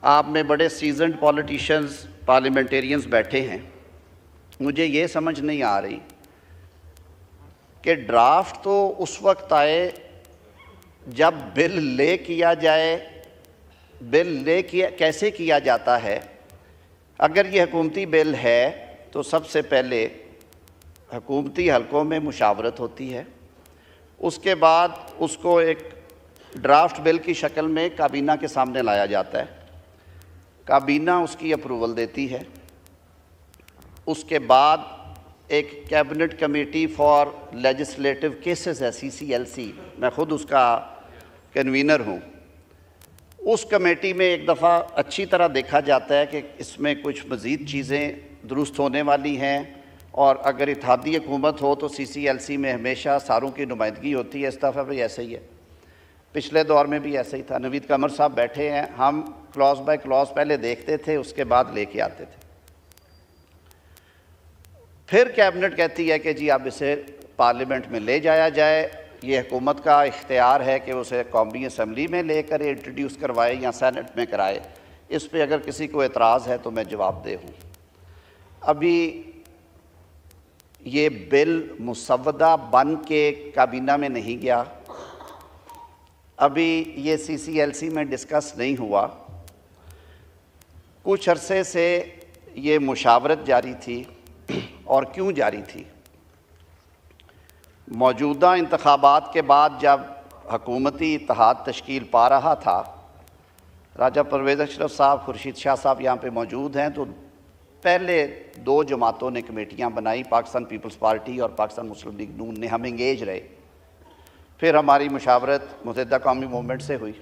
आप में बड़े सीजन्ड पॉलिटिशियंस, पार्लियामेंटेरियंस बैठे हैं। मुझे ये समझ नहीं आ रही कि ड्राफ्ट तो उस वक्त आए जब बिल ले किया जाए। बिल ले किया कैसे किया जाता है? अगर ये हुकूमती बिल है तो सबसे पहले हुकूमती हलकों में मुशावरत होती है, उसके बाद उसको एक ड्राफ्ट बिल की शक्ल में काबीना के सामने लाया जाता है। काबीना उसकी अप्रूवल देती है। उसके बाद एक cabinet committee for legislative cases है, CCLC, मैं ख़ुद उसका कन्वीनर हूँ। उस कमेटी में एक दफ़ा अच्छी तरह देखा जाता है कि इसमें कुछ मज़ीद चीज़ें दुरुस्त होने वाली हैं, और अगर इत्तेहादी हुकूमत हो तो CCLC में हमेशा सारों की नुमाइंदगी होती है। इस दफ़ा भी ऐसे ही है, पिछले दौर में भी ऐसे ही था। नवीद कमर साहब बैठे हैं, हम क्लॉज बाय क्लॉज पहले देखते थे, उसके बाद लेके आते थे। फिर कैबिनेट कहती है कि जी अब इसे पार्लियामेंट में ले जाया जाए। ये हुकूमत का इख्तियार है कि उसे कौमी असम्बली में लेकर इंट्रोड्यूस करवाए या सेनेट में कराए। इस पे अगर किसी को एतराज़ है तो मैं जवाबदेह हूँ। अभी ये बिल मुसव्वदा बन के काबीना में नहीं गया, अभी ये CCLC में डिस्कस नहीं हुआ। कुछ अरसे से ये मुशावरत जारी थी, और क्यों जारी थी? मौजूदा इंतखाबात के बाद जब हकूमती इत्तेहाद तश्कील पा रहा था, राजा परवेज़ अशरफ साहब, खुर्शीद शाह साहब यहाँ पे मौजूद हैं, तो पहले दो जमातों ने कमेटियाँ बनाई, पाकिस्तान पीपल्स पार्टी और पाकिस्तान मुस्लिम लीग नून ने। हम इंगेज रहे। फिर हमारी मुशावरत मुत्तहिदा कौमी मूवमेंट से हुई,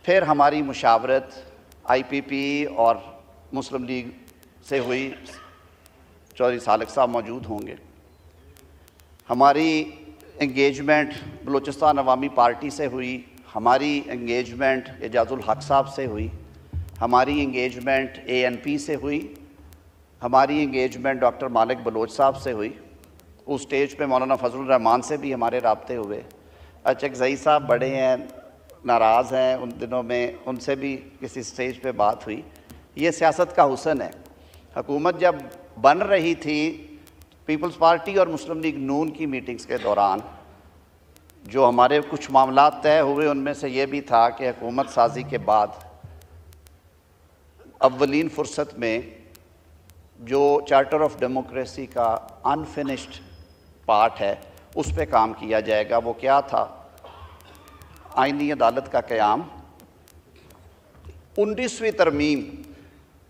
फिर हमारी मुशावरत IPP और मुस्लिम लीग से हुई। चौधरी सालिक साहब मौजूद होंगे। हमारी इंगेजमेंट बलूचिस्तान अवामी पार्टी से हुई, हमारी इंगेजमेंट एजाजुल हक साहब से हुई, हमारी इंगेजमेंट ANP से हुई, हमारी इंगेजमेंट डॉक्टर मालिक बलोच साहब से हुई। उस स्टेज पे मौलाना फजलुर रहमान से भी हमारे राब्ते हुए। अचकज़ई साहब बड़े हैं, नाराज़ हैं, उन दिनों में उनसे भी किसी स्टेज पे बात हुई। ये सियासत का हुस्न है। हुकूमत जब बन रही थी, पीपल्स पार्टी और मुस्लिम लीग नून की मीटिंग्स के दौरान जो हमारे कुछ मामला तय हुए, उनमें से ये भी था कि हुकूमत साजी के बाद अव्वलीन फुर्सत में जो चार्टर ऑफ डेमोक्रेसी का अनफिनिश्ड पार्ट है उस पे काम किया जाएगा। वो क्या था? आईनी अदालत का क़याम। 19वीं तरमीम